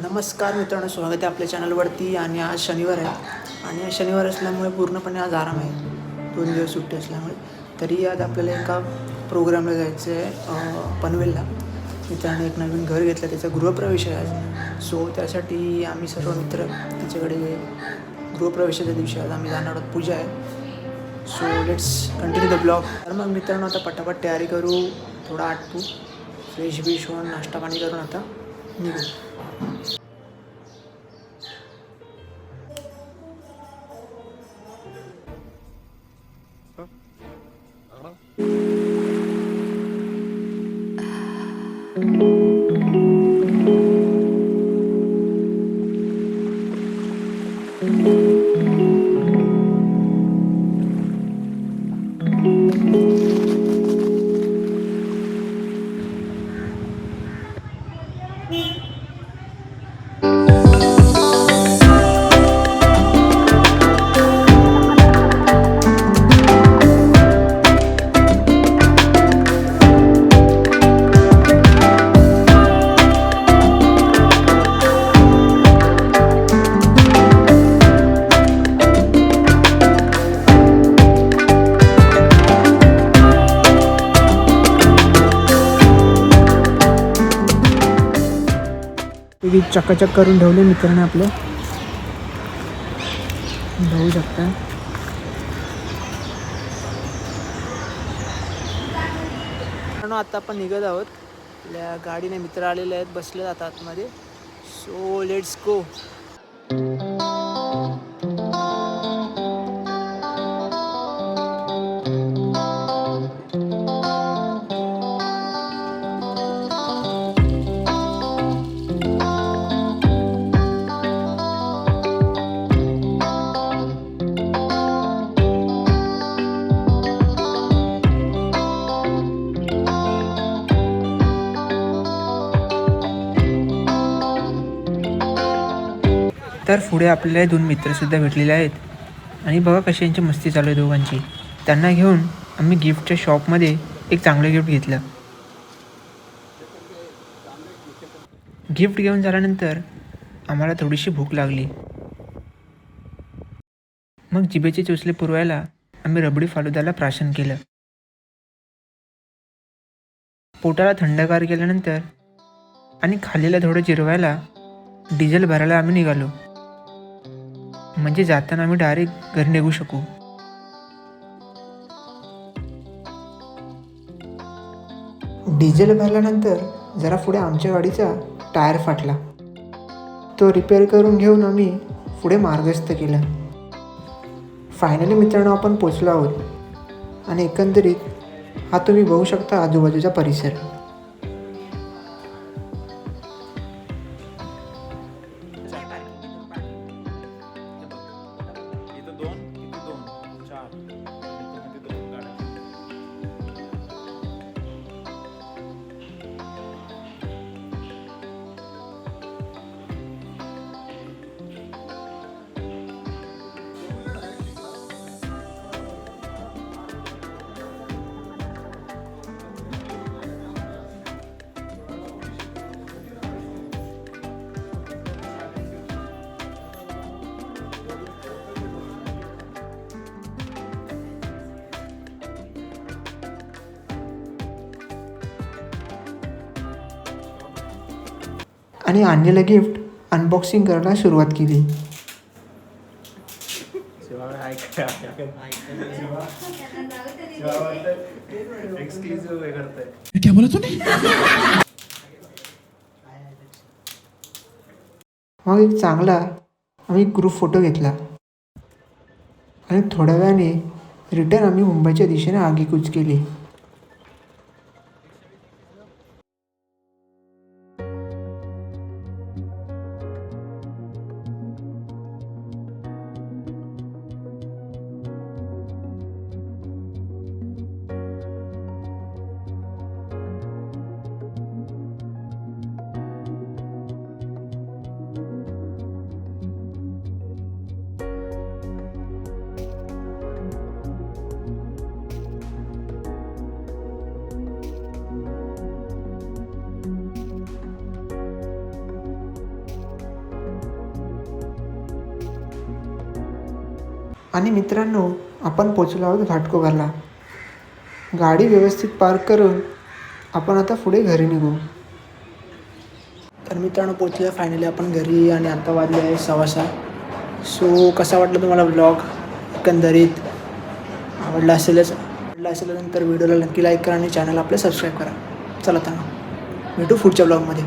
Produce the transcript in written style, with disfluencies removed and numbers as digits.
नमस्कार मित्रांनो, स्वागत आहे आपल्या चॅनलवरती. आणि आज शनिवार आहे आणि आज शनिवार असल्यामुळे पूर्णपणे आज आराम आहे. 2 दिवस सुट्टी असल्यामुळे. तरी आज आपल्याला एका प्रोग्रामला जायचं आहे पनवेलला. मित्रांनी एक नवीन घर घेतलं, त्याचा गृहप्रवेश आहे आज. सो त्यासाठी आम्ही सर्व मित्र त्याच्याकडे गृहप्रवेशाच्या दिवशी आज आम्ही जाणार आहोत. पूजा आहे. So let's continue the blog. तर मग मित्रांनो, आता पटापट तयारी करू, थोडा आटपू, फ्रेश बिश होऊन नाश्ता पाणी करून आता निघू. चकाचक करून ठेवले मित्रांनी आपले, बघू शकता. आता आपण निघत आहोत. आपल्या गाडीने मित्र आलेले आहेत, बसले जातात आतमध्ये. So let's go. तर पुढे आपल्याला 2 मित्रसुद्धा भेटलेले आहेत आणि बघा कशी यांची मस्ती चालू आहे दोघांची. त्यांना घेऊन आम्ही गिफ्टच्या शॉपमध्ये एक चांगलं गिफ्ट घेतलं. गिफ्ट घेऊन झाल्यानंतर आम्हाला थोडीशी भूक लागली. मग जिभेचे चोचले पुरवायला आम्ही रबडी फालुदाला प्राशन केलं. पोटाला थंडगार केल्यानंतर आणि खालीला थोडं जिरवायला डिझेल भरायला आम्ही निघालो. म्हणजे जाताना आम्ही डायरेक्ट घरी निघू शकू. डिझेल भरल्यानंतर जरा पुढे आमच्या गाडीचा टायर फाटला. तो रिपेअर करून घेऊन आम्ही पुढे मार्गस्थ केला. फायनली मित्रांनो, आपण पोचलो आहोत आणि एकंदरीत हा तुम्ही बघू शकता आजूबाजूचा परिसर. आणि आणलेलं गिफ्ट अनबॉक्सिंग करायला सुरुवात केली. मग एक चांगला आम्ही ग्रुप फोटो घेतला आणि थोड्या वेळाने रिटर्न आम्ही मुंबईच्या दिशेने आगेकूच केली. आणि मित्रांनो, आपण पोचलो आहोत घाटकोपरला. गाडी व्यवस्थित पार्क करून आपण आता पुढे घरी निघू. तर मित्रांनो, पोचूया फायनली आपण घरी आणि आता वाजले आहे 6:15. सो कसा वाटला तुम्हाला व्लॉग? एकंदरीत आवडला असेल तर व्हिडिओला नक्की लाईक करा आणि चॅनल आपलं सबस्क्राईब करा. चला तर भेटू पुढच्या ब्लॉगमध्ये.